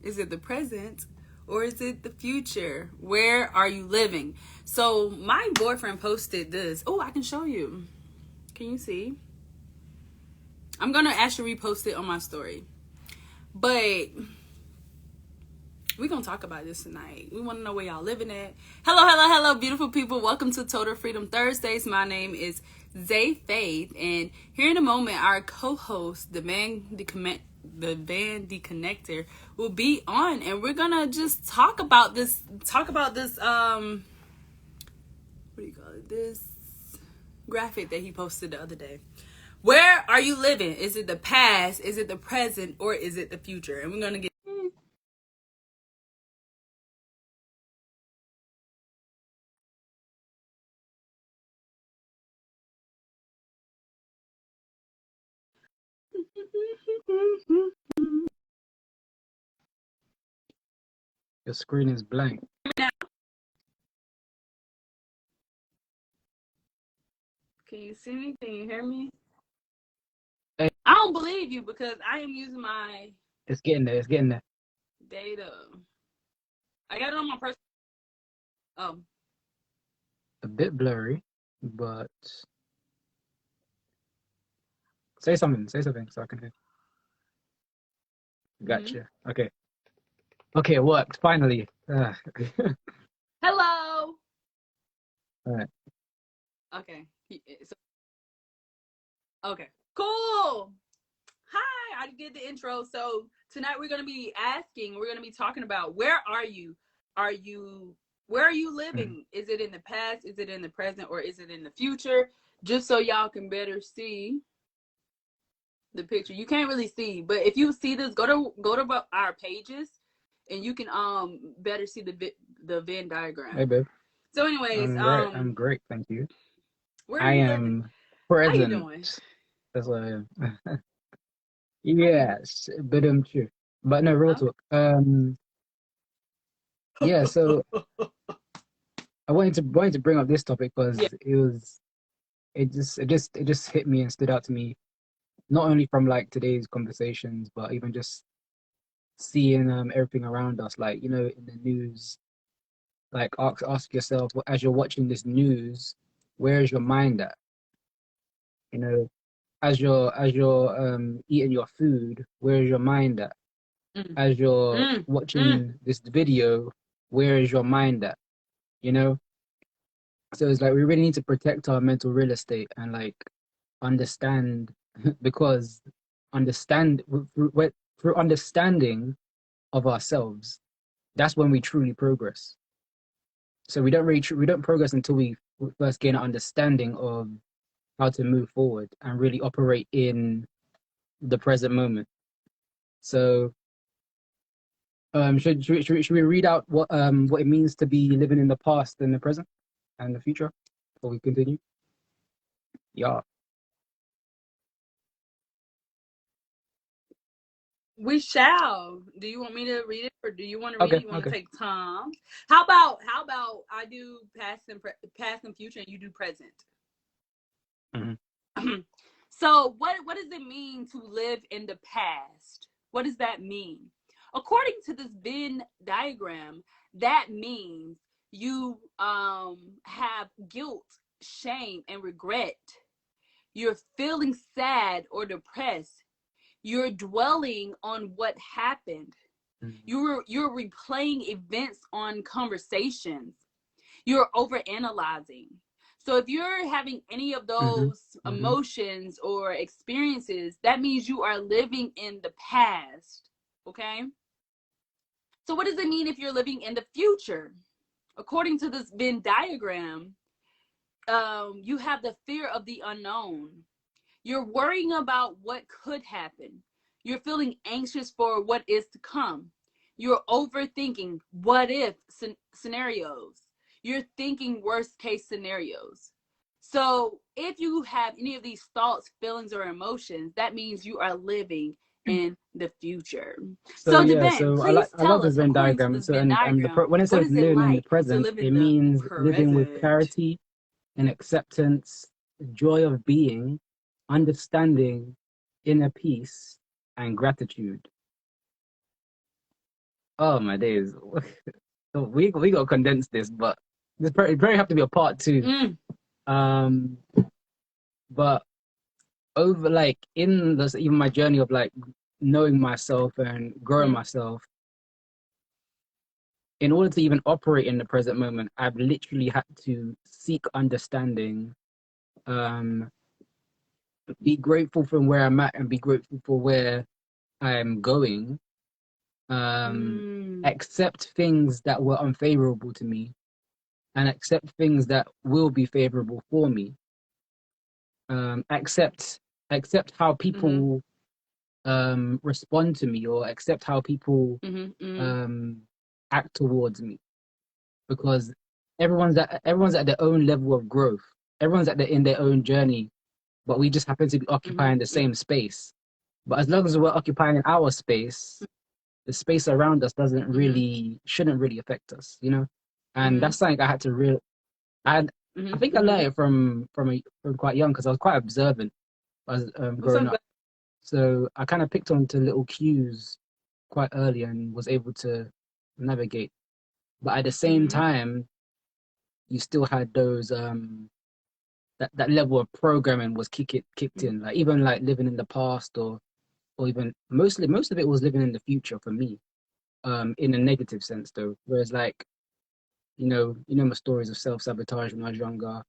Is it the present? Or is it the future? Where are you living? So my boyfriend posted this. Oh, I can show you. Can you see? I'm going to actually repost it on my story. But we're going to talk about this tonight. We want to know where y'all living at. Hello, beautiful people. Welcome to Total Freedom Thursdays. My name is Zay Faith. And here in a moment, our co-host, the Venn Connector, will be on. And we're going to just talk about this, what do you call it? This graphic that he posted the other day. Where are you living? Is it the past? Is it the present? Or is it the future? And we're going to get Your screen is blank. Can you see me? Can you hear me? Hey. I don't believe you because I am using my It's getting there. It's getting there. data. I got it on my personal. Oh. A bit blurry, but say something so I can hear. Gotcha. Okay, it worked finally. Hello. All right. Okay. Okay. Cool. Hi. I did the intro. So tonight we're gonna be talking about where are you? Where are you living? Is it in the past? Is it in the present? Or is it in the future? Just so y'all can better see the picture. You can't really see, but if you see this, go to our pages, and you can better see the Venn diagram. Hey, babe. So, anyways, I'm great, thank you. Where are you living? Present. How you doing? That's what I am. Yes, but true. But no, real talk. Yeah. So I wanted to bring up this topic because it just hit me and stood out to me, not only from like today's conversations, but even just seeing everything around us, like in the news. Like ask yourself, as you're watching this news, where is your mind at? As you're eating your food, where is your mind at? As you're watching this video, where is your mind at? So it's like we really need to protect our mental real estate and like understand because through understanding of ourselves, that's when we truly progress. So we don't progress until we first gain an understanding of how to move forward and really operate in the present moment. So should we read out what it means to be living in the past and the present and the future before we continue? Yeah. We shall. Do you want me to read it, or do you want to read Okay, it? You want okay. to take time? How about I do past and future, and you do present? Mm-hmm. So what does it mean to live in the past? What does that mean? According to this Venn diagram, that means you have guilt, shame, and regret. You're feeling sad or depressed. You're dwelling on what happened. You're replaying events on conversations. You're overanalyzing. So if you're having any of those emotions or experiences, that means you are living in the past. Okay? So what does it mean if you're living in the future? According to this Venn diagram, you have the fear of the unknown. You're worrying about what could happen. You're feeling anxious for what is to come. You're overthinking what if scenarios. You're thinking worst case scenarios. So if you have any of these thoughts, feelings, or emotions, that means you are living in the future. So Devin, please tell us, Venn according to diagram. this So Venn diagram, when it what says is it living in the like to present, live it in the means living with present? clarity and acceptance, joy of being, understanding, inner peace, and gratitude. Oh my days. So we gotta condense this, but this probably have to be a part two. Mm, Um, but over like in this even my journey of like knowing myself and growing mm, myself, in order to even operate in the present moment, I've literally had to seek understanding, um, be grateful from where I'm at and be grateful for where I'm going, mm, accept things that were unfavorable to me and accept things that will be favorable for me. Accept how mm-hmm, people respond to me or accept how people mm-hmm, mm, um, act towards me because everyone's at their own level of growth. Everyone's in their own journey, but we just happen to be mm-hmm, occupying the mm, same space. But as long as we're occupying our space, the space around us doesn't mm-hmm, really shouldn't really affect us, you know. And mm-hmm, that's something I had to real. I mm-hmm, think I mm-hmm. learned it from quite young because I was quite observant as I'm so growing up. glad. So I kind of picked on to little cues quite early and was able to navigate. But at the same Mm-hmm, time, you still had those that level of programming was kicked mm-hmm, in. Like even like living in the past or even most of it was living in the future for me. In a negative sense though. Whereas like, my stories of self-sabotage when I was younger,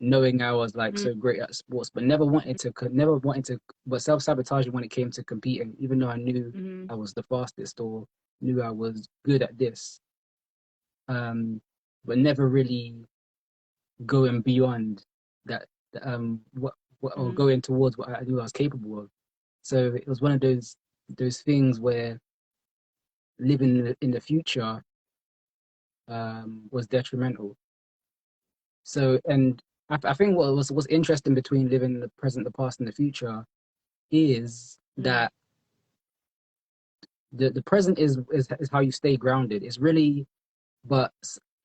knowing I was like so great at sports, but never wanted to, but self-sabotaging when it came to competing, even though I knew mm-hmm, I was the fastest or knew I was good at this, um, but never really going beyond that, what or mm-hmm, going towards what I knew I was capable of. So it was one of those things where living in the future was detrimental. So, and I think what's interesting between living in the present, the past, and the future is mm-hmm, that the present is how you stay grounded. It's really, but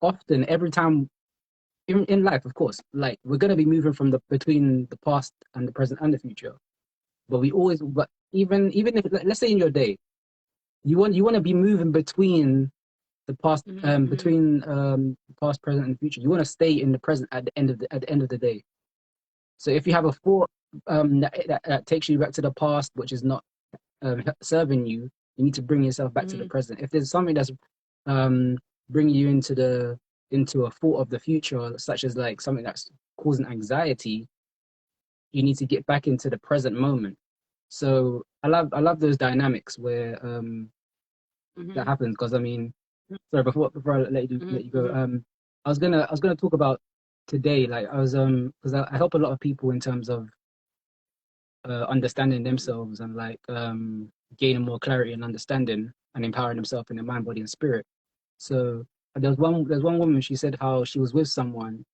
often every time in life, of course, like we're gonna be moving from the between the past and the present and the future. But even if let's say in your day, you want to be moving between the past, mm-hmm, past, present, and future. You want to stay in the present at the end of the day. So if you have a thought that takes you back to the past, which is not serving you, you need to bring yourself back to the mm-hmm, present. If there's something that's um, bringing you into a thought of the future, such as like something that's causing anxiety, you need to get back into the present moment. So I love those dynamics where that mm-hmm, happens because I mean, sorry, before I mm-hmm, let you go, mm-hmm, I was gonna talk about today. Like I was because I help a lot of people in terms of understanding themselves and like gaining more clarity and understanding and empowering themselves in their mind, body, and spirit. So there's one woman. She said how she was with someone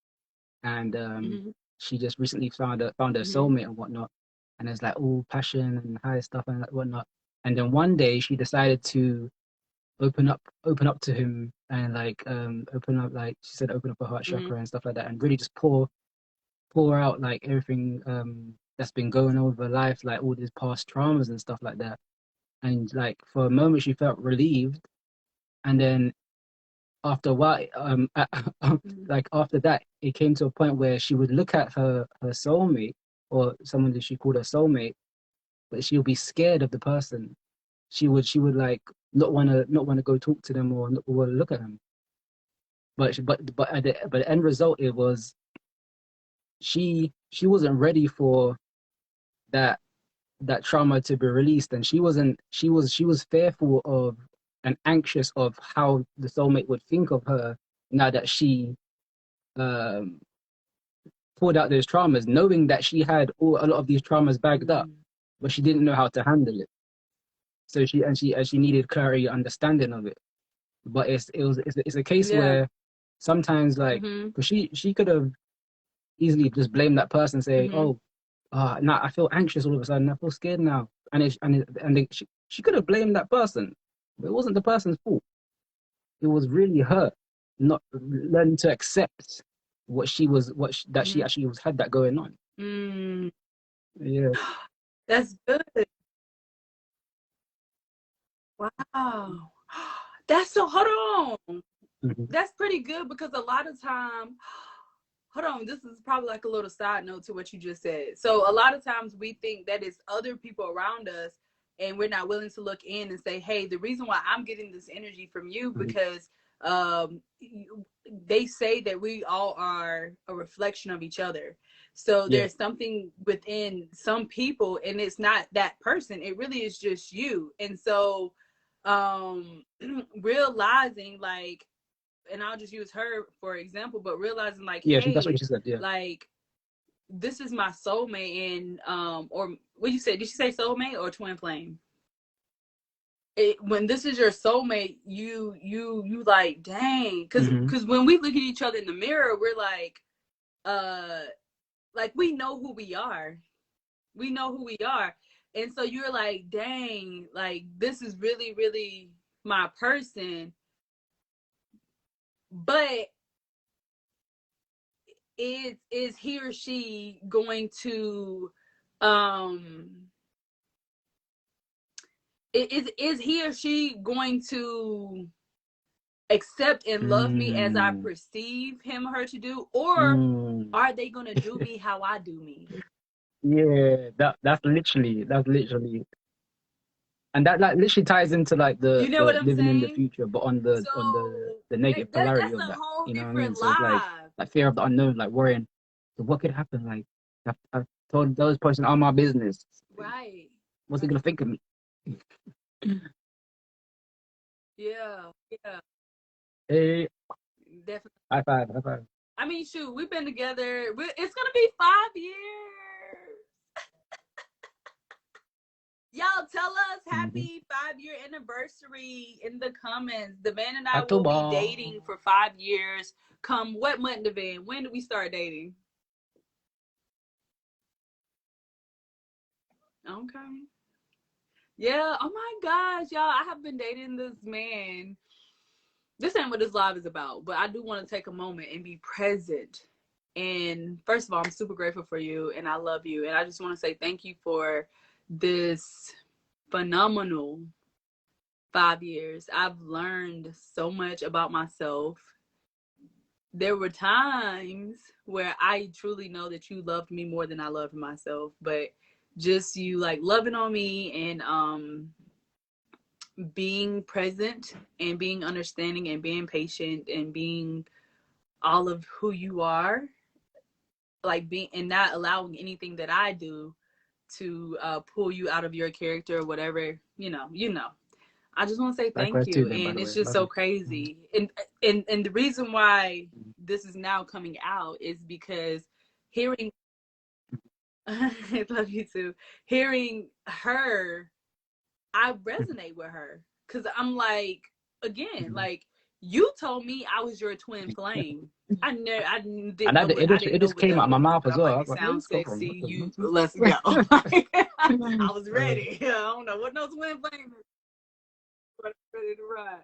and mm-hmm, she just recently found her mm-hmm, soulmate and whatnot, and it's like all passion and high stuff and like whatnot. And then one day she decided to open up to him and like open up, like she said, open up her heart mm-hmm, chakra and stuff like that, and really just pour out like everything that's been going over life, like all these past traumas and stuff like that. And like for a moment she felt relieved, and then after a while, mm-hmm. like after that, it came to a point where she would look at her soulmate or someone that she called her soulmate, but she would be scared of the person. She would like not want to go talk to them or not want to look at them. But the end result, it was she wasn't ready for that that trauma to be released, and she was fearful of and anxious of how the soulmate would think of her now that she um poured out those traumas, knowing that she had a lot of these traumas bagged up, Mm. but she didn't know how to handle it. So she needed clarity, understanding of it. But it's a case Yeah. where sometimes like, Mhm. because she could have easily just blamed that person, saying, Mhm. "Oh, now I feel anxious all of a sudden. I feel scared now," she could have blamed that person, but it wasn't the person's fault. It was really her not learning to accept that she Mhm. actually had that going on. Mm. Yeah. That's good. Wow. So hold on. Mm-hmm. That's pretty good because a lot of time, hold on, this is probably like a little side note to what you just said. So a lot of times we think that it's other people around us and we're not willing to look in and say, hey, the reason why I'm getting this energy from you Mm-hmm. because um, they say that we all are a reflection of each other. So Yeah. there's something within some people and it's not that person. It really is just you. And so realizing like, and I'll just use her for example, but realizing like, Yeah, that's what hey, she said. Yeah. like this is my soulmate, and or what you said? Did she say soulmate or twin flame? When this is your soulmate, you like, dang, Mm-hmm. because when we look at each other in the mirror, we're like we know who we are. We know who we are, and so you're like, dang, like this is really, really my person, but is he or she going to um is he or she going to accept and love me as I Mm. perceive him or her to do, or Mm. are they going to do me how I do me? Yeah, that's literally, and that like literally ties into like You know what the I'm living in the saying? future, but on So the negative polarity that's of a that. whole You know what I mean? different So it's life. like fear of the unknown, like worrying, so what could happen? Like I've told those person all my business. Right. What's he Right. gonna think of me? Yeah. Yeah. Hey, Definitely. high five, high five. I mean, shoot, we've been together. It's gonna be 5 years. Y'all tell us Mm-hmm. happy 5 year anniversary in the comments. The man and I will be October. dating for 5 years. Come what month, Devin? When did we start dating? Okay. Yeah. Oh my gosh, y'all. I have been dating this man. This ain't what this live is about, but I do want to take a moment and be present. And first of all, I'm super grateful for you and I love you. And I just want to say thank you for this phenomenal 5 years. I've learned so much about myself. There were times where I truly know that you loved me more than I loved myself, but just you like loving on me and being present and being understanding and being patient and being all of who you are, like being and not allowing anything that I do to pull you out of your character or whatever, I just want to say thank Likewise too, you. man. By And the it's way, just love so you. Mm-hmm. crazy. And the reason why this is now coming out is because hearing I love you too. Hearing her, I resonate with her. Cause I'm like, again, Mm-hmm. like you told me I was your twin flame. I didn't And know it I just didn't know what came that out my was, mouth but as I'm well. I like, was it like, where did sounds this go from? sexy. What the You nonsense? let's go. I was ready. I don't know what no twin flame is, but I'm ready to ride.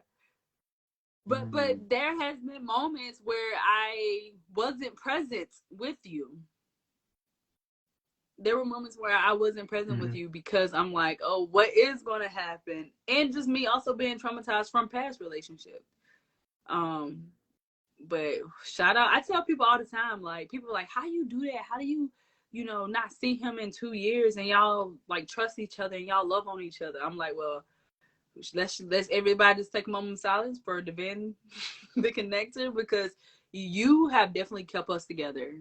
But Mm, there has been moments where I wasn't present with you. There were moments where I wasn't present with mhm. you because I'm like, oh, what is going to happen? And just me also being traumatized from past relationships. Um, but shout out, I tell people all the time, like people are like, how do you do that? How do you, not see him in 2 years and y'all like trust each other and y'all love on each other? I'm like, well, let's everybody just take a moment of silence for Devin, the connector, because you have definitely kept us together.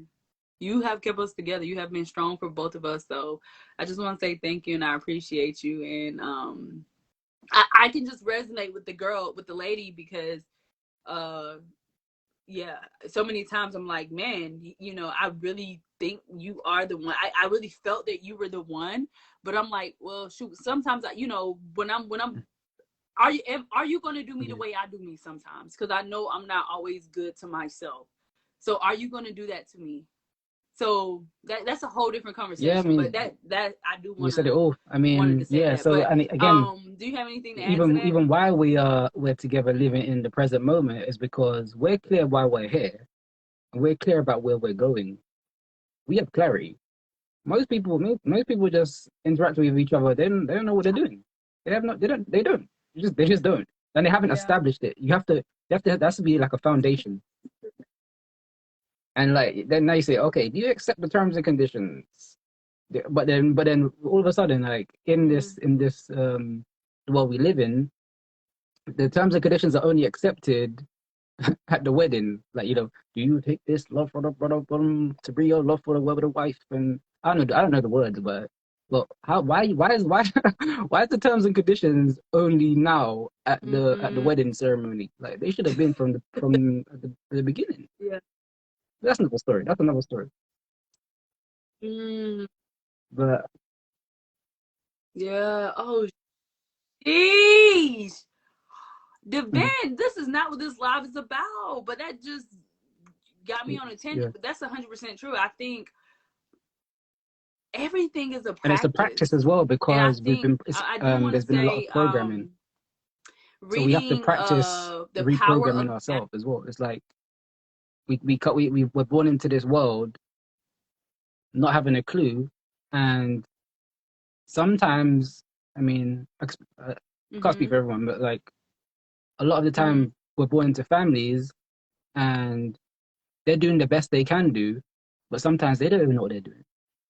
You have kept us together. You have been strong for both of us. So I just want to say thank you and I appreciate you. And I can just resonate with the girl, with the lady, because uh yeah, so many times I'm like, man, I really think you are the one. I really felt that you were the one, but I'm like, well, shoot, sometimes when I'm are you going to do me the Yeah. way I do me sometimes? Because I know I'm not always good to myself. So are you going to do that to me? So that's a whole different Yeah, I conversation. But mean, that I do you said it all. I wanted to mean, say yeah. that. So, But I mean, again, do you have anything to add to even that? even why we're together, living in the present moment, is because we're clear why we're here, and we're clear about where we're going. We have clarity. Most people just interact with each other. They don't know what they're doing. They have no. They don't. They don't. They just don't. and they haven't Yeah. established it. There has to be like a foundation. And like then now you say, okay, do you accept the terms and conditions? But then all of a sudden, like Mm-hmm. in this the world we live in, the terms and conditions are only accepted at the wedding. Like, do you take this love for the brother to bring your love for the wife? And I don't know the words, but well, why is the terms and conditions only now at the Mm-hmm. wedding ceremony? Like they should have been from the beginning. Yeah. That's another story. That's another story. Mm, But yeah. Oh, jeez. Devin, this is not what this live is about, but that just got me on a yeah, tangent. But that's 100% true. I think everything is a and it's a practice practice. as well And I because think I do want to there's been a lot of say programming, so we have to reading practice the power reprogramming of now. ourselves as well. It's like we're born into this world not having a clue, and sometimes, I mean, I can't speak Mm-hmm. for everyone, but like a lot of the Mm-hmm. time we're born into families and they're doing the best they can do, but sometimes they don't even know what they're doing.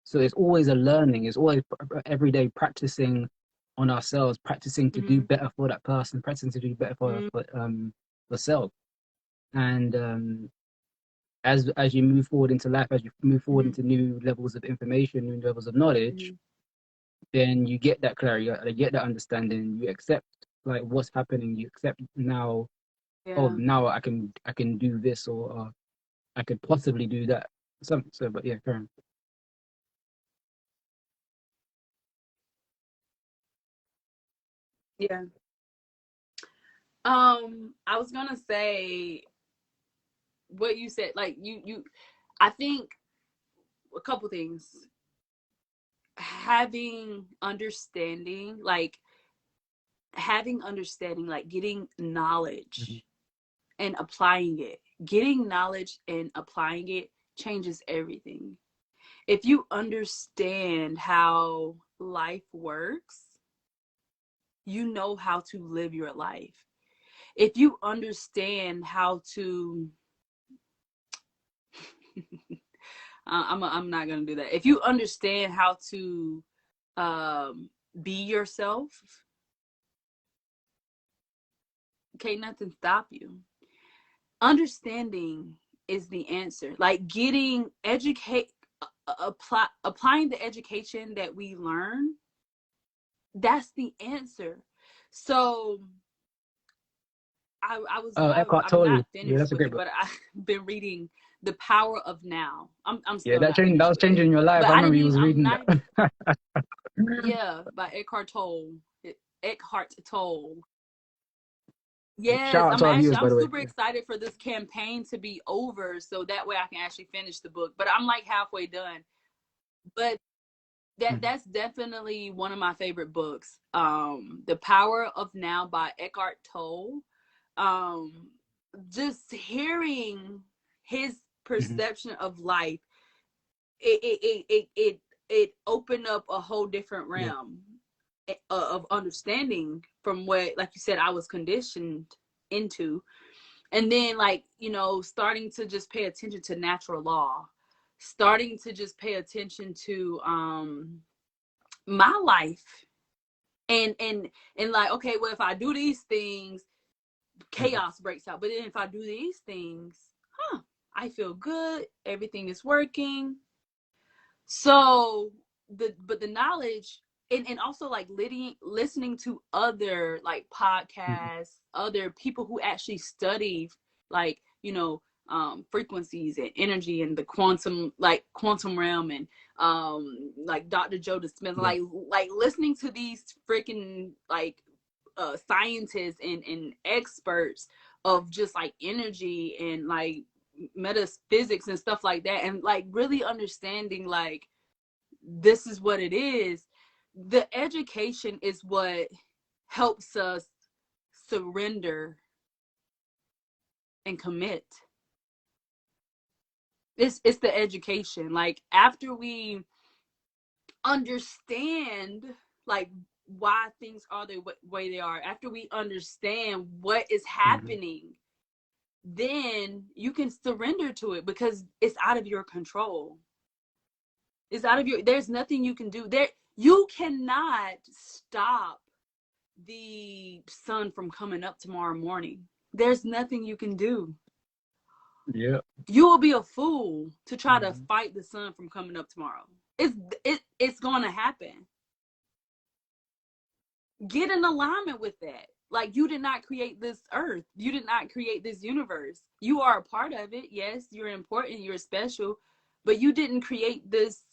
So it's always a learning. It's always every day practicing on ourselves, practicing to do Mm-hmm. better for that person, practicing to do better for self. And as you move forward into life, as you move forward Mm-hmm. into new levels of information, new levels of knowledge, Mm-hmm. then you get that clarity, you get that understanding, you accept like what's happening, you accept now, oh, Yeah. now I can do this, or I could possibly do that. So but yeah, Karen. Yeah. I was gonna say what you said, like you I think a couple things. Having understanding, like getting Mhm. knowledge and applying it. Getting knowledge and applying it changes everything. If you understand how life works, you know how to live your life. If you understand how to I'm not gonna do that. If you understand how to um, be yourself, can't nothing stop you. Understanding is the answer. Like getting educate, applying the education that we learn. That's the answer. So Oh, Eckhart I'm Tolle. not Yeah, finished that's a with great it, book. but I've been reading The Power of Now. I'm Yeah, still not that finished was with it, changing your life. but I I didn't remember you even. was I'm reading not even. that. Yeah, by Eckhart Tolle. Eckhart Tolle. Yes, Shout out to our viewers, I'm by the way. super excited for this campaign to be over so that way I can actually finish the book. But I'm like halfway done. But Mhm. that's definitely one of my favorite books. The Power of Now by Eckhart Tolle. Um just hearing his Mhm. perception of life, it opened up a whole different Yeah. realm of understanding from what, like you said, I was conditioned into. And then, like, starting to just pay attention to natural law, starting to just pay attention to my life, and like, okay, well, if I do these things, Mhm. chaos breaks out. But then if I do these things, I feel good, everything is working. So the knowledge, and also like listening to other like Mhm. podcasts, other people who actually study, like, frequencies and energy and the quantum realm, and like Dr. Joe Dispenza, Yeah. like listening to these freaking like scientists and experts of just like energy and like metaphysics and stuff like that, and like really understanding like this is what it is. The education is what helps us surrender and commit. It's the education. Like after we understand, like why things are the way they are, after we understand what is Mm-hmm. happening, then you can surrender to it because it's out of your control. It's out of your, there's nothing you can do. There, you cannot stop the sun from coming up tomorrow morning. There's nothing you can do. Yeah. You will be a fool to try to Mm-hmm. fight the sun from coming up tomorrow. It's going to happen. Get in alignment with that. Like, you did not create this earth. You did not create this universe. You are a part of it. Yes, you're important, you're special, but you didn't create this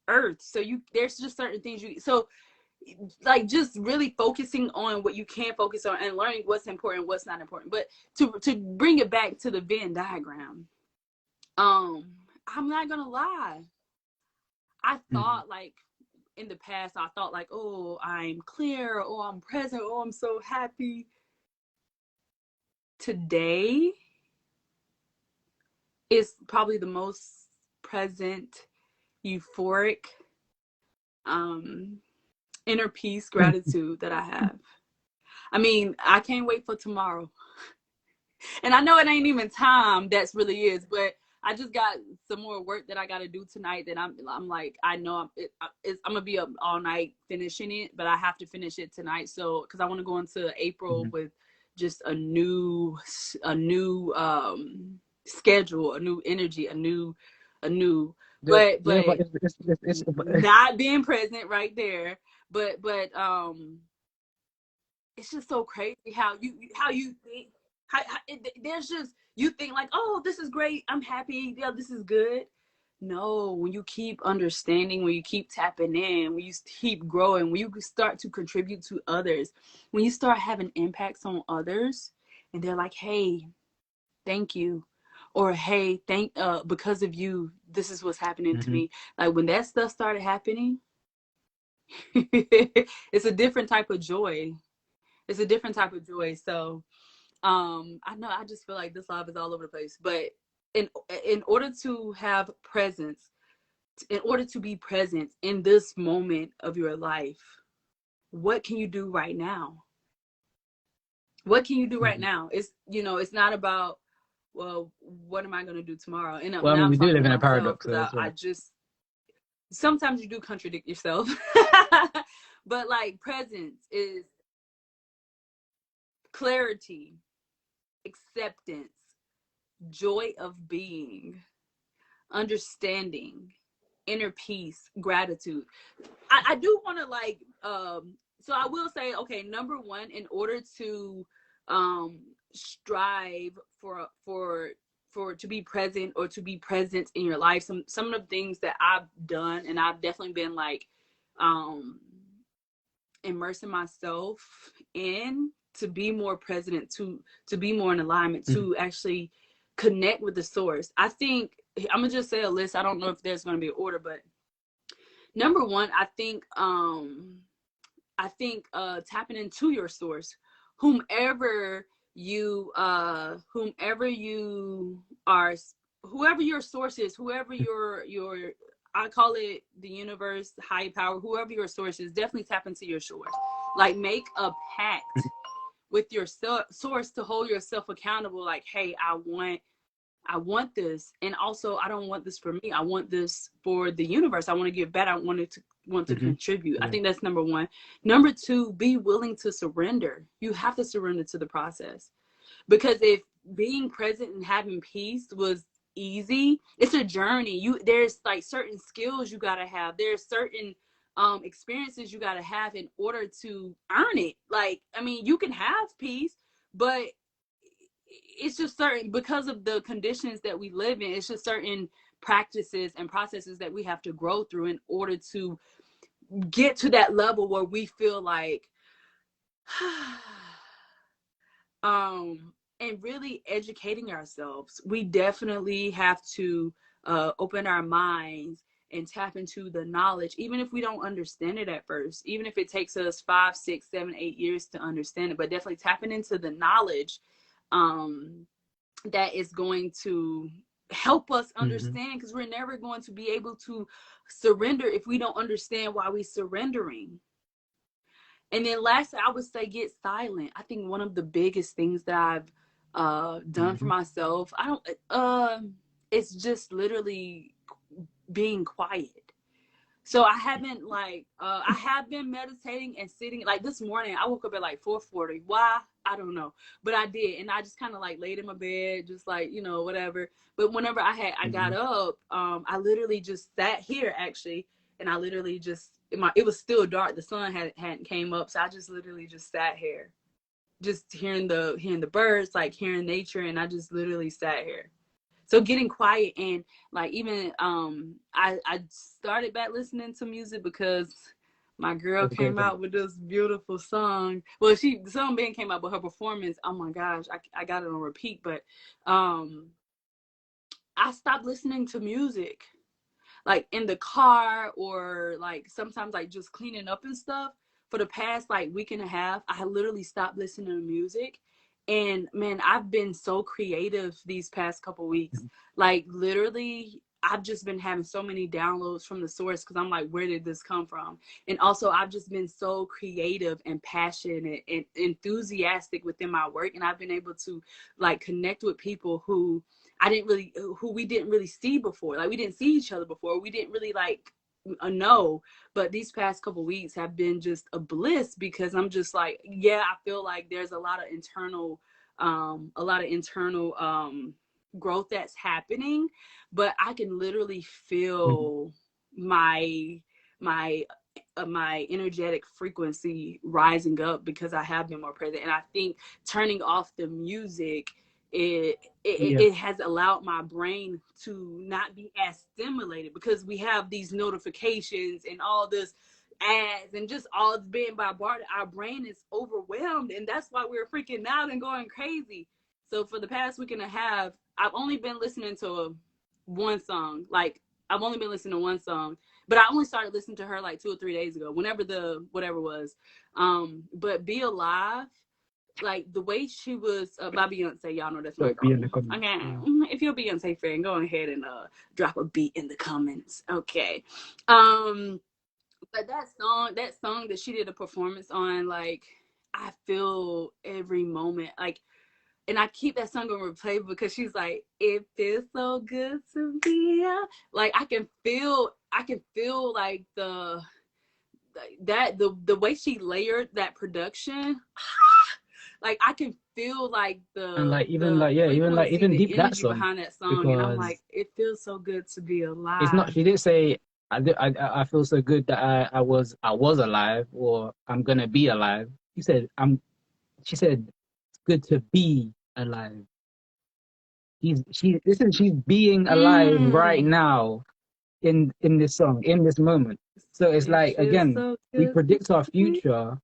earth. So there's just certain things so like, just really focusing on what you can focus on and learning what's important, what's not important. But to bring it back to the Venn diagram, I'm not gonna lie. I Mm-hmm. thought, like, in the past, I thought like, oh, I'm clear, oh, I'm present, oh, I'm so happy. Today is probably the most present, euphoric, um, inner peace, gratitude that I have. I mean, I can't wait for tomorrow. And I know it ain't even time, that's really is, but I just got some more work that I got to do tonight that I'm like, I know I'm gonna be up all night finishing it, but I have to finish it tonight. So, because I want to go into April Mm-hmm. with just a new schedule, a new energy, a new, Yeah, but but it's but, not being present right there. But it's just so crazy how you think, there's just, you think like, oh, this is great, I'm happy, yeah, this is good. No, when you keep understanding, when you keep tapping in, when you keep growing, when you start to contribute to others, when you start having impacts on others, and they're like, hey, thank you, or hey, thank because of you, this is what's happening to mm-hmm. me. Like, when that stuff started happening, it's a different type of joy. It's a different type of joy. So I know, I just feel like this live is all over the place, but in in order to have presence, in order to be present in this moment of your life, what can you do right now? What can you do right Mm-hmm. now? It's, it's not about, well, what am I going to do tomorrow? And Well, I now mean, I'm we do talking live to in a myself, paradox, because though, as I well. just, sometimes you do contradict yourself. But like, presence is clarity, acceptance, joy of being, understanding, inner peace, gratitude. I do want to, like, so I will say, okay, number one, in order to strive for to be present, or to be present in your life, some of the things that I've done, and I've definitely been like um immersing myself in, to be more present, to be more in alignment, Mm-hmm. to actually connect with the source. I think I'm gonna just say a list. I don't know if there's gonna be an order, but number one, I think tapping into your source, whomever whomever you are, whoever your source is, whoever your I call it the universe, high power, whoever your source is, definitely tap into your source. Like, make a pact with your source to hold yourself accountable. Like, hey, I want this, and also I don't want this for me. I want this for the universe. I want to give back. I want to Mm-hmm. contribute. I Yeah. think that's number one. Number two, be willing to surrender. You have to surrender to the process, because if being present and having peace was easy, it's a journey. There's like certain skills you gotta have. There's certain experiences you gotta have in order to earn it. Like, I mean, you can have peace, but it's just certain, because of the conditions that we live in, it's just certain practices and processes that we have to grow through in order to get to that level where we feel like and really educating ourselves. We definitely have to open our minds and tap into the knowledge, even if we don't understand it at first, even if it takes us 5, 6, 7, 8 years to understand it, but definitely tapping into the knowledge um, that is going to help us Mm-hmm. understand, because we're never going to be able to surrender if we don't understand why we're surrendering. And then lastly, I would say get silent. I think one of the biggest things that I've done for Mm-hmm. myself, I don't it's just literally being quiet. So I haven't like I have been meditating and sitting like this morning. I woke up at like 4:40. Why? I don't know, but I did, and I just kind of like laid in my bed, just like whatever. But whenever I got Mm-hmm. up, I literally just sat here actually, and I literally just it was still dark. The sun hadn't came up, so I just literally just sat here, just hearing the birds, like hearing nature, and I just literally sat here. So getting quiet and like even I started back listening to music because my girl That's a great came thing. out with this beautiful song. Well, the song band came out, but her performance, oh my gosh, I got it on repeat. But um I stopped listening to music like in the car or like sometimes like just cleaning up and stuff. For the past like week and a half, I literally stopped listening to music. And man, I've been so creative these past couple weeks. Like literally, I've just been having so many downloads from the source because I'm like, where did this come from? And also, I've just been so creative and passionate and enthusiastic within my work. And I've been able to like connect with people who we didn't really see before. Like we didn't see each other before. We didn't really like know. But these past couple weeks have been just a bliss because I'm just like, yeah, I feel like there's a lot of internal growth that's happening, but I can literally Mm-hmm. feel my my my energetic frequency rising up because I have been more present. And I think turning off the music, Yeah. it has allowed my brain to not be as stimulated because we have these notifications and all this ads and just all being bombarded. Our brain is overwhelmed, and that's why we're freaking out and going crazy. So for the past week and a half, I've only been listening to one song. Like I've only been listening to one song, but I only started listening to her like 2 or 3 days ago, whenever the whatever was. But Be Alive, like the way she was by Beyonce, y'all know that's my So be girl. in the comments. Okay, Yeah. if you're a Beyonce fan, go ahead and drop a beat in the comments. Okay, but that song that she did a performance on, like I feel every moment, like, and I keep that song on replay because she's like, "It feels so good to be a-" like I can feel like the way she layered that production, like I can feel like And like even the like yeah, even like frequency, even the deep that energy song behind that song, and I'm like, because it feels so good to be it's not. alive. She didn't say I feel so good that I was alive or I'm gonna be alive. She said I'm. She said it's good to be alive. She's being alive right Mm, now in this song in this moment. So it's it like feels again so we good predict our to future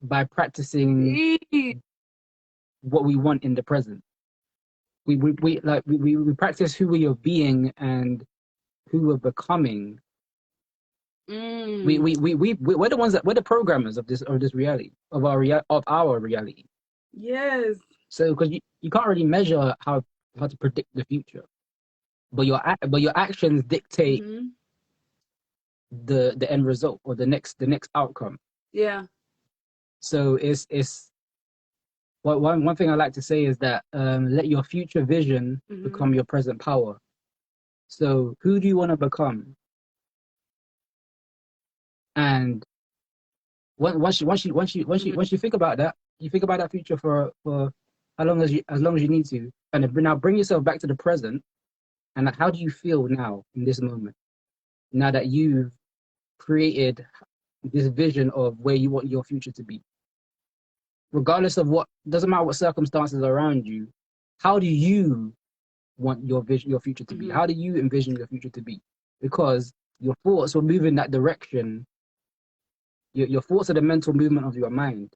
by practicing be. what we want in the present. We practice who we are being and who we're becoming. Mm, We're the ones that we're the programmers of this reality of our reality. yes. So because you can't really measure how to predict the future, but your actions dictate Hmm. the end result or the next outcome. Yeah. So it's one thing I like to say is that let your future vision Hmm. become your present power. So who do you want to become? And once you think about that, you think about that future for as long as you need to, and then now bring yourself back to the present. And like, how do you feel now in this moment? Now that you've created this vision of where you want your future to be, regardless of what, doesn't matter what circumstances are around you. How do you want your future to be? Hmm. How do you envision your future to be? Because your thoughts will move in that direction. Your thoughts are the mental movement of your mind.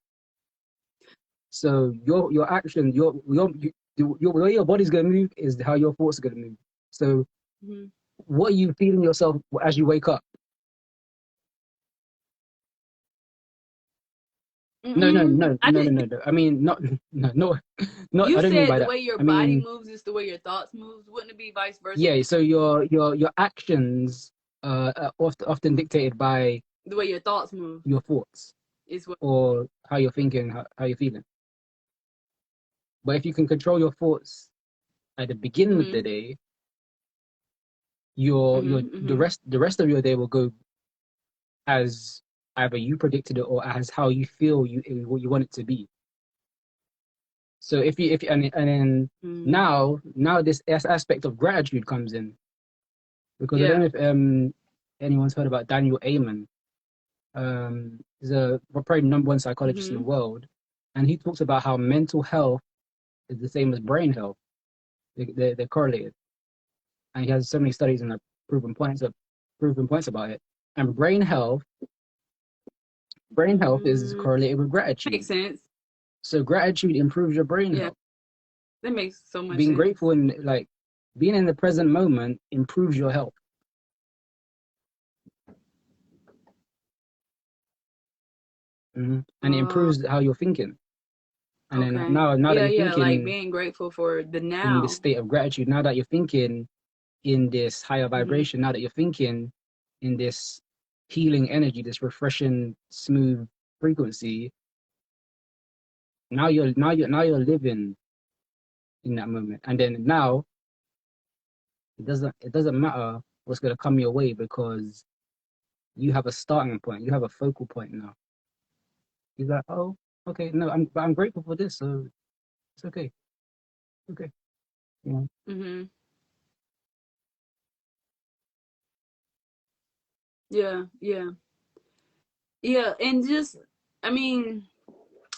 So your action, your the way your body's gonna move is how your thoughts are gonna move. So Hmm. what are you feeling yourself as you wake up? No, no, Mm-mm. no, I no, no, did. no, no. I mean, not, no, no, not. You I don't mean said by the that. way your I body mean, moves is the way your thoughts moves. Wouldn't it be vice versa? yeah. So your actions are often dictated by The way your thoughts move. your thoughts. It's what. or how you're thinking, how you're feeling. But if you can control your thoughts at the beginning of the Mhm. day, your Mhm. Mhm. the rest of your day will go as either you predicted it or as how you feel what you want it to be. So if and then Mhm. now this aspect of gratitude comes in, because I don't Yeah. know if anyone's heard about Daniel Amen. He's a probably number one psychologist in the Mhm. world, and he talks about how mental health is the same as brain health. They're correlated, and he has so many studies and proven points of proven points about it. And brain health is Mm, correlated with gratitude. makes sense. So gratitude improves your brain Yeah, health. that makes so much Being sense. grateful and like being in the present moment improves your health. And it Uh, improves how you're thinking. And then okay. now that Yeah, you're yeah, like thinking being grateful for the in this now. state of gratitude, now that you're thinking in this higher Mhm. vibration, now that you're thinking in this healing energy, this refreshing, smooth frequency, now you're living in that moment. And then now it doesn't matter what's gonna come your way, because you have a starting point, you have a focal point now. You're like, oh, okay, no, I'm grateful for this, so it's okay. Okay. Yeah. Mhm. Yeah, yeah. Yeah, and just I mean,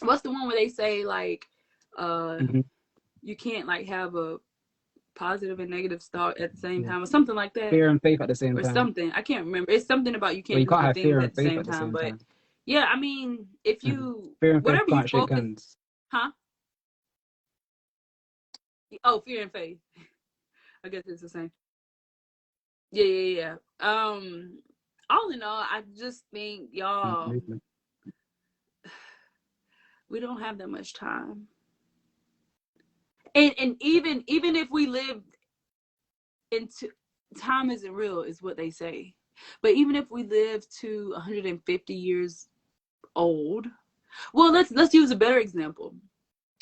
what's the one where they say like uh Hmm. you can't like have a positive and negative thought at the same Yeah. time or something like that Fear and faith at the same or time. something. I can't remember. It's something about you Well, can't you do can't the have things fear at and the faith same at the time, same but time. yeah, I mean, if Mhm. you Fear and faith whatever you can't shake focus, hands. huh? Oh, fear and faith. I guess it's the same. Yeah, yeah, yeah. All in all, I just think y'all, Movement. we don't have that much time. And even if we live into time isn't real is what they say. But even if we live to 150 years old, well, let's use a better example.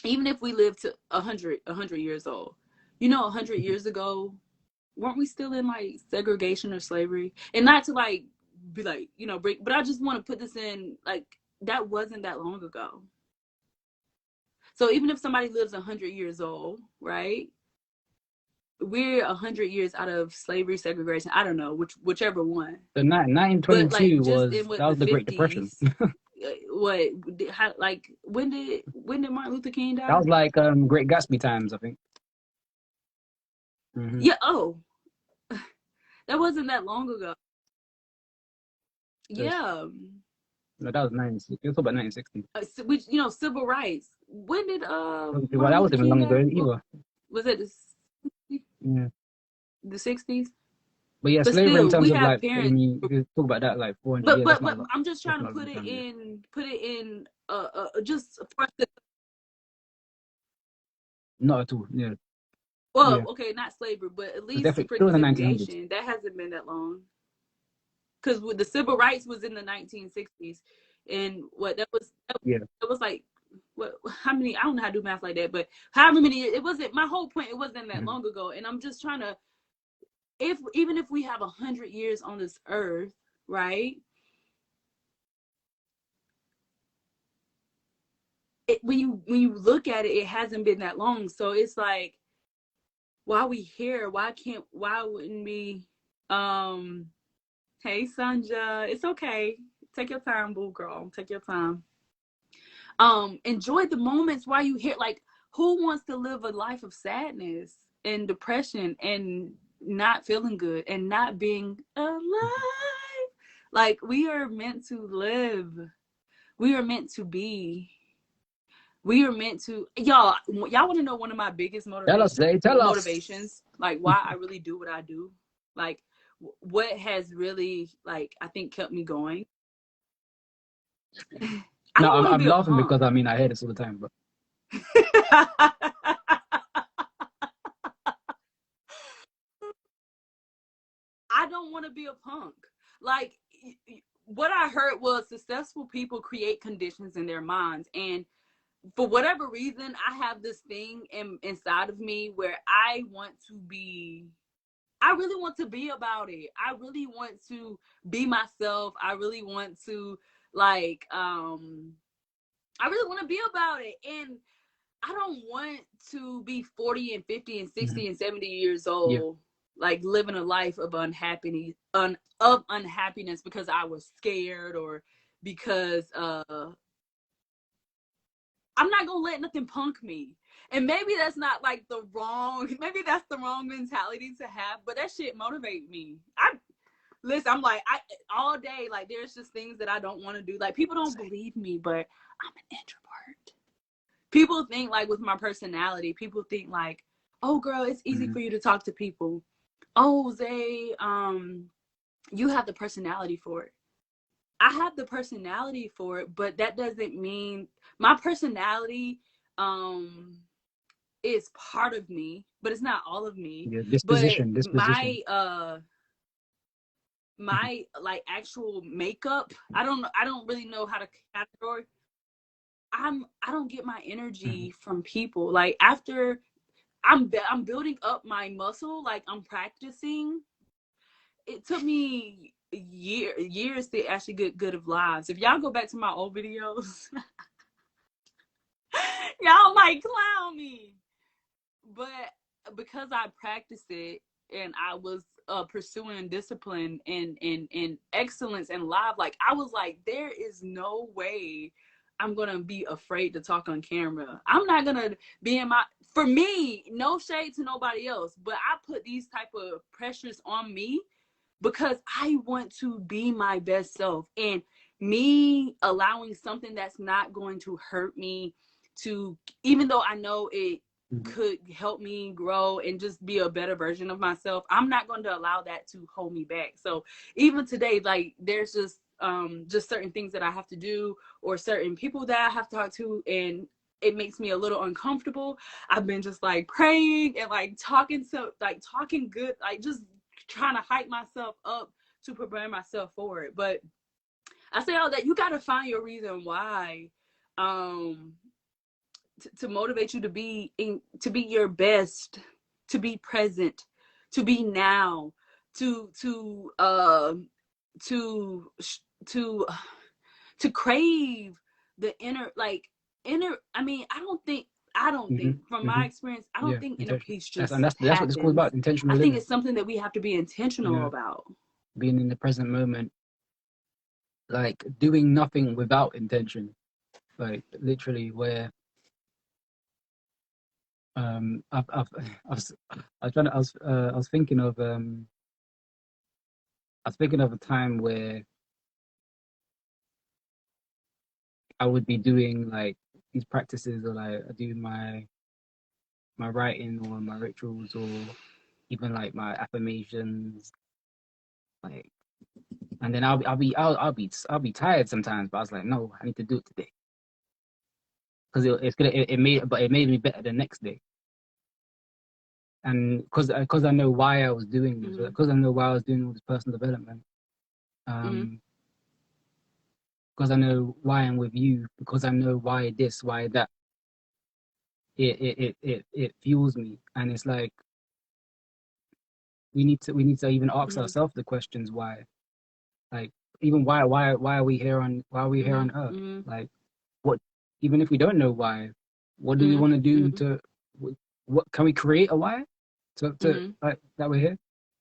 Even if we live to 100 years old, 100 Mhm. years ago, weren't we still in like segregation or slavery? And not to like be like, break, but I just want to put this in like that wasn't that long ago. So even if somebody lives 100 years old, right? We're 100 years out of slavery, segregation. I don't know whichever one, So but like 1922 just in was what that the was the Great Depression. 50s, what how, like when did Martin Luther King That die? was like Great Gatsby times, I think. Hmm. Yeah. Oh, that wasn't that long ago. Just Yeah. no, that was 19. You talk about 1960. Which civil rights. When did Well, Martin that Luther wasn't even King long die? ago Well, either. was it Yeah. the 60s? But yeah, But slavery in still, terms we of have like, parents. if you talk about that like 400 But years, that's but not a but lot. I'm just That's trying to not a long time. Yeah. put it in just for us to, Not at all. Yeah. well, Yeah. okay, not slavery, but at It's least definitely for still the in the 1900s. segregation. That hasn't been that long. Because the civil rights was in the 1960s, and what Yeah. that was like what how many I don't know how to do math like that, but however many it wasn't my whole point. It wasn't that Mhm. long ago, and I'm just trying to if even if we have 100 years on this earth, right? When you look at it, it hasn't been that long. So it's like, why we here? Why wouldn't we? Um, hey Sanja, it's okay. Take your time, boo girl. Take your time. Enjoy the moments while you here. Like, who wants to live a life of sadness and depression and not feeling good and not being alive? Like, we are meant to live. We are meant to be. We are meant to, y'all want to know one of my biggest Tell us, Zay. Tell us. motivations, like why I really do what I do, like what has really, like, I think kept me going. I No, don't want to I'm be a laughing because punk. I mean I hear this all the time, but I don't want to be a punk. Like, what I heard was successful people create conditions in their minds. And for whatever reason, I have this thing inside of me where I really want to be about it. I really want to be myself. I really want to I really want to be about it. And I don't want to be 40 and 50 and 60 and 70 years old, like living a life of unhappiness because I was scared or because I'm not gonna let nothing punk me. And maybe that's not like maybe that's the wrong mentality to have, but that shit motivate me. I'm like, all day, like there's just things that I don't want to do. Like people don't believe me, but I'm an introvert. People think like with my personality, people think like, oh girl, it's easy for you to talk to people. Oh, Zay, you have the personality for it. I have the personality for it, but that doesn't mean my personality is part of me, but it's not all of me. Yeah, But disposition. my like actual makeup, I don't really know how to categorize. I don't get my energy from people. Like after I'm building up my muscle, like I'm practicing. It took me years to actually get good of lives. If y'all go back to my old videos, y'all might clown me. But because I practiced it and I was pursuing discipline and excellence in live, like I was like, there is no way I'm gonna be afraid to talk on camera. I'm not gonna be for me, no shade to nobody else, but I put these type of pressures on me because I want to be my best self. And me allowing something that's not going to hurt me to, even though I know it could help me grow and just be a better version of myself, I'm not going to allow that to hold me back. So even today, like there's just certain things that I have to do or certain people that I have to talk to, and it makes me a little uncomfortable. I've been just like praying and like talking good, like just trying to hype myself up to prepare myself for it. But I say all that, you got to find your reason why, to motivate you to be your best, to be present, to be now, to to to to crave the inner. I mean, I don't think from my experience, I don't think inner peace And just that's what it's called happens. about, intentional I think living. it's something that we have to be intentional about. Being in the present moment, like doing nothing without intention, like literally where I was thinking of a time where I would be doing like these practices, or like I do my writing or my rituals, or even like my affirmations, like, and then I'll be tired sometimes, but I was like, no, I need to do it today because it made me better the next day. And because I know why I was doing this, because I know why I was doing all this personal development, because I know why I'm with you, because I know why this, why that. It fuels me, and it's like we need to even ask ourselves the questions why, like even why are we here on Earth, like what, even if we don't know why, what do we want to do to, what can we create a why to like that we're here,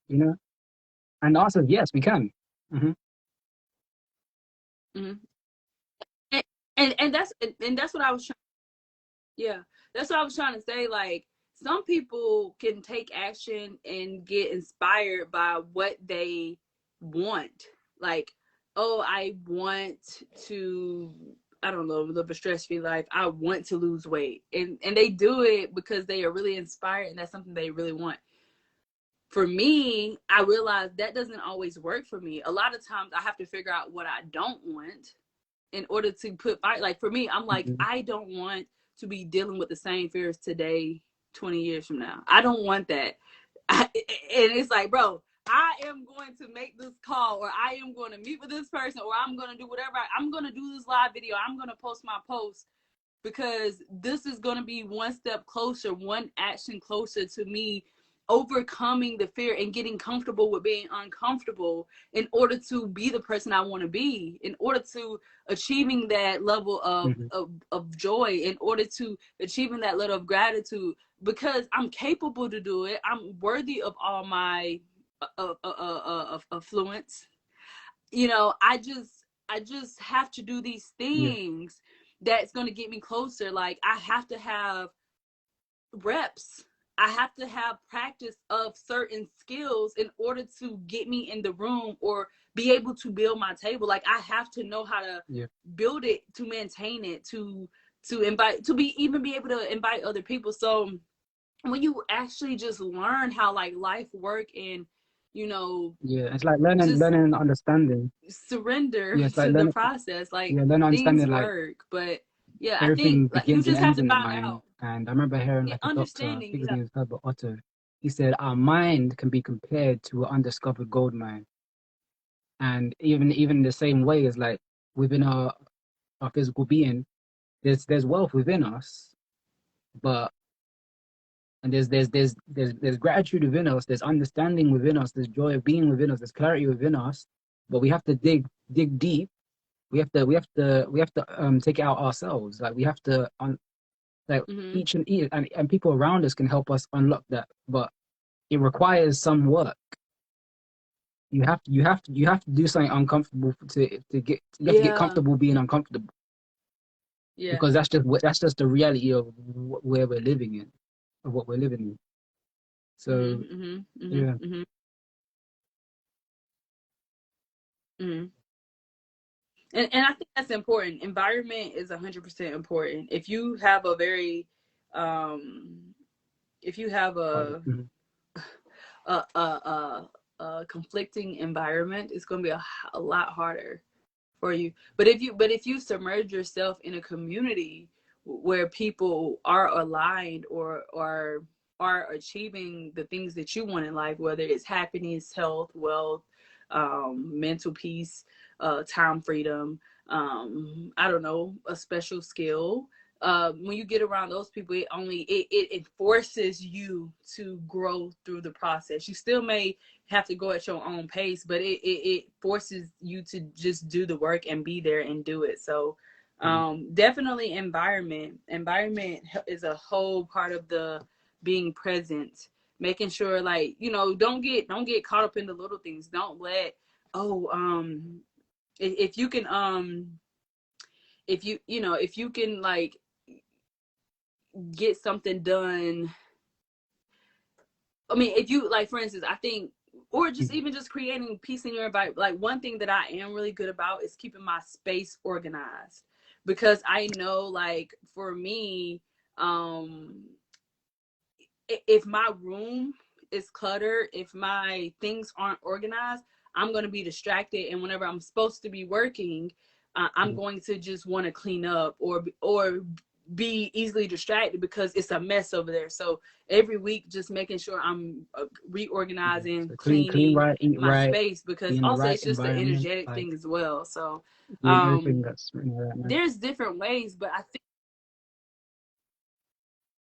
you know? And the answer is yes, we can. And that's what I was trying. Yeah, that's what I was trying to say. Like some people can take action and get inspired by what they want. Like, oh, I want to, I don't know, live a stress-free life. I want to lose weight, and they do it because they are really inspired, and that's something they really want. For me, I realize that doesn't always work for me. A lot of times, I have to figure out what I don't want in order to put fight. Like for me, I'm like, I don't want to be dealing with the same fears today 20 years from now. I don't want that. And it's like, bro, I am going to make this call, or I am going to meet with this person, or I'm going to do whatever. I'm going to do this live video. I'm going to post my post, because this is going to be one step closer, one action closer to me overcoming the fear and getting comfortable with being uncomfortable in order to be the person I want to be, in order to achieving that level of joy, in order to achieving that level of gratitude, because I'm capable to do it. I'm worthy of all my affluence. You know, I just have to do these Yeah. things that's going to get me closer. Like, I have to have reps. I have to have practice of certain skills in order to get me in the room or be able to build my table. Like, I have to know how to build it, to maintain it, to invite, to be even be able to invite other people. So when you actually just learn how like life work, and you know, Yeah, it's like learning, just learning and understanding. surrender Yeah, it's like to the learning, process, like yeah, learning things understanding. Like work. But yeah, I think everything like you begins and just have ends to in the find mind. out. And I remember hearing Yeah, like a doctor, I understanding. think his Yeah. name is Herbert Otto. He said our mind can be compared to an undiscovered gold mine. And even the same way is like within our physical being, there's wealth within us, but and there's gratitude within us, there's understanding within us, there's joy of being within us, there's clarity within us, but we have to dig deep. We have to take it out ourselves. Like we have to like Mm-hmm. each and people around us can help us unlock that, but it requires some work. You have to do something uncomfortable to get you have to get Yeah. comfortable being uncomfortable, Yeah. because that's just the reality of where we're living in, of what we're living in. So Mm-hmm. Mm-hmm. yeah. Mm-hmm. Mm-hmm. Mm-hmm. And I think that's important. Environment is 100% important. If you have a very um if you have Mhm. a conflicting environment, it's going to be a lot harder for you. But if you submerge yourself in a community where people are aligned, or are achieving the things that you want in life, whether it's happiness, health, wealth, mental peace, time freedom, I don't know, a special skill. When you get around those people, it forces you to grow through the process. You still may have to go at your own pace, but it forces you to just do the work and be there and do it. So definitely environment is a whole part of the being present, making sure, like, don't get caught up in the little things. Don't let, oh, if you can, if you can, like, get something done. I mean, if you, like, for instance, I think, or just Mhm. even just creating peace in your environment. Like, one thing that I am really good about is keeping my space organized, because I know, like, for me, um, if my room is cluttered, if my things aren't organized, I'm going to be distracted. And whenever I'm supposed to be working, I'm Mhm. going to just want to clean up, or be easily distracted because it's a mess over there. So every week, just making sure I'm Yeah. reorganizing, So clean cleaning right, eat my right, space, be because in the also right it's just an environment, energetic like thing as well. So doing everything um, that's in the right manner. there's different ways, but I think,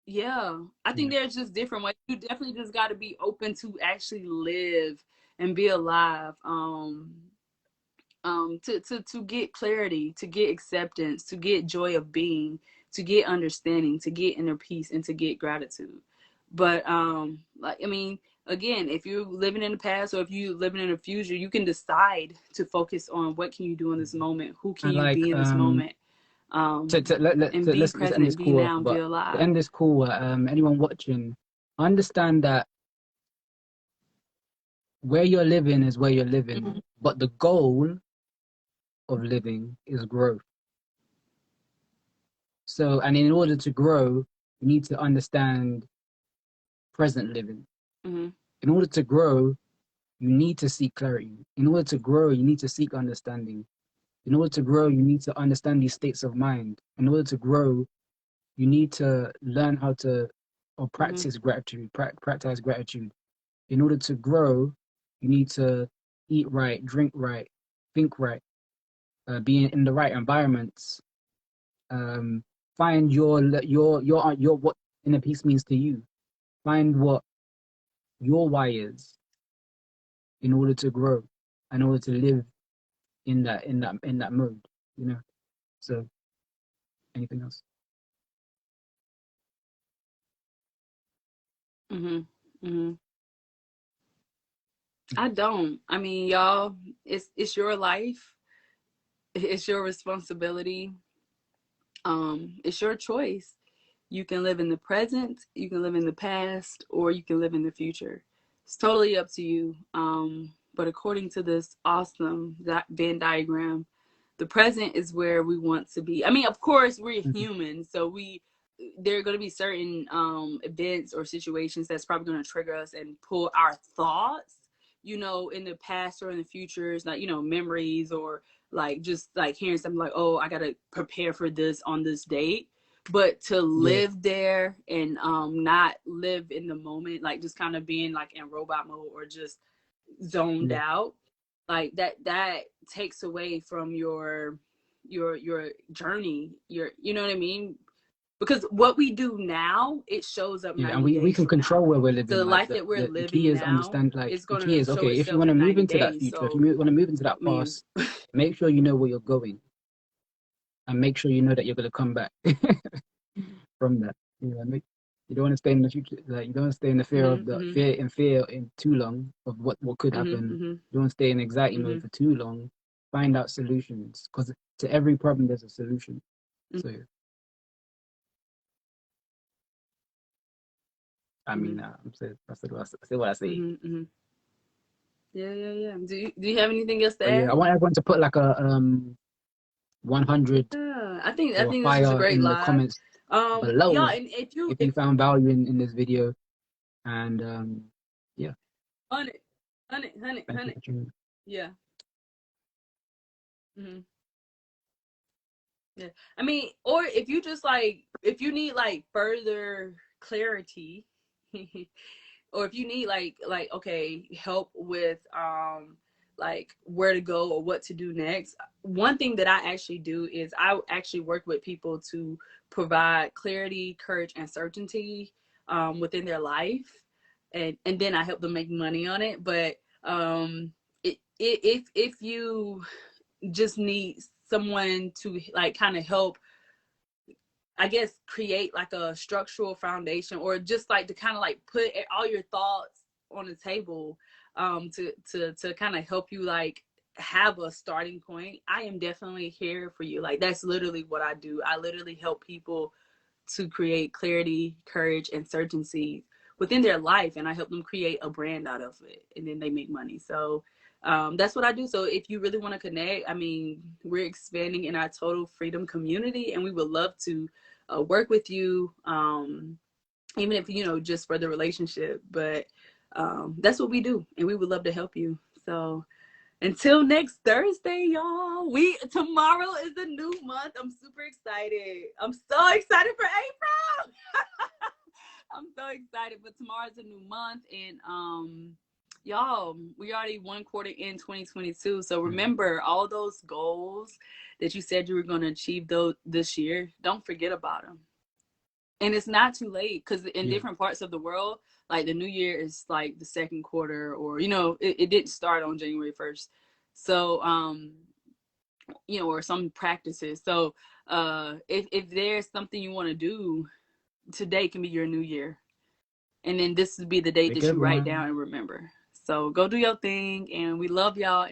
yeah, I think Yeah. there's just different ways. You definitely just got to be open to actually live and be alive. To get clarity, to get acceptance, to get joy of being, to get understanding, to get inner peace, and to get gratitude. But like, I mean, again, if you're living in the past or if you're living in the future, you can decide to focus on what can you do in this moment, who can And you like be in this moment, and be let's end this present, be call off. now, be But to alive. end this call, anyone watching, understand that where you're living is where you're living, Mhm. but the goal of living is growth. So, and in order to grow, you need to understand present living. Mhm. In order to grow, you need to seek clarity. In order to grow, you need to seek understanding. In order to grow, you need to understand these states of mind. In order to grow, you need to learn how to or Mhm. practice gratitude, practice gratitude. In order to grow, You need to eat right, drink right, think right, be in the right environments. Um, find your what inner peace means to you. Find what your why is in order to grow, in order to live in that mode. You know. So anything else? Mhm. Mhm. I don't. I mean, y'all, it's your life. It's your responsibility. It's your choice. You can live in the present, you can live in the past, or you can live in the future. It's totally up to you. But according to this awesome Venn diagram, the present is where we want to be. I mean, of course, we're Mm-hmm. human, so there are going to be certain events or situations that's probably going to trigger us and pull our thoughts, in the past or in the futures, like, memories, or like just like hearing something like, oh, I got to prepare for this on this date. But to Yeah, live there and not live in the moment, like just kind of being like in robot mode or just zoned yeah, out, like that takes away from your journey, you know what I mean? Because what we do now, it shows up yeah. And 90 we days can from control now. where we're So living. the Like life that we're the key living is now understand. Like is the going key to is show okay. If you itself want to in move 90 into that days future, if you So want to move into that I mean, past, make sure you know where you're going, and make sure you know that you're going to come back from that. You don't want to stay in the future. Like you don't want to stay in the fear mm-hmm, of the mm-hmm, fear in too long of what could mm-hmm, happen. mm-hmm, You don't want to stay in anxiety mm-hmm, mode for too long. Find out solutions because to every problem there's a solution. So I mm-hmm, mean, I'm saying that's what I say. mm-hmm, mm-hmm. Yeah, yeah, yeah. Do you have anything else to But yeah, I add? want everyone to put like a 100 Yeah, I think this was a fire great in the live. comments Yeah, below and if you if if you found value in this video. And yeah, Hundred, hundred, hundred, thank you hundred. for tuning Yeah. Hmm. Yeah. I mean, or if you just like, if you need like further clarity, or if you need like okay, help with like where to go or what to do next. One thing that I actually do is I actually work with people to provide clarity, courage, and certainty within their life, and then I help them make money on it. But if you just need someone to like kind of help, I guess, create like a structural foundation, or just like to kind of like put all your thoughts on the table, to kind of help you like have a starting point. I am definitely here for you. Like that's literally what I do. I literally help people to create clarity, courage, and certainty within their life, and I help them create a brand out of it, and then they make money. So that's what I do. So if you really want to connect, I mean, we're expanding in our total freedom community, and we would love to work with you, even if just for the relationship. But that's what we do, and we would love to help you. So until next Thursday, y'all. Tomorrow is the new month. I'm super excited. I'm so excited for April. I'm so excited. But tomorrow's a new month, and y'all, we already one quarter in 2022. So in. remember all those goals that you said you were going to achieve those this year. Don't forget about them. And it's not too late, because in Yeah, different parts of the world, like the new year is like the second quarter, or it didn't start on January 1st. So or some practices. So if there's something you want to do, today can be your new year, and then this would be the date take that care, you write everyone. down and remember. So go do your thing, and we love y'all.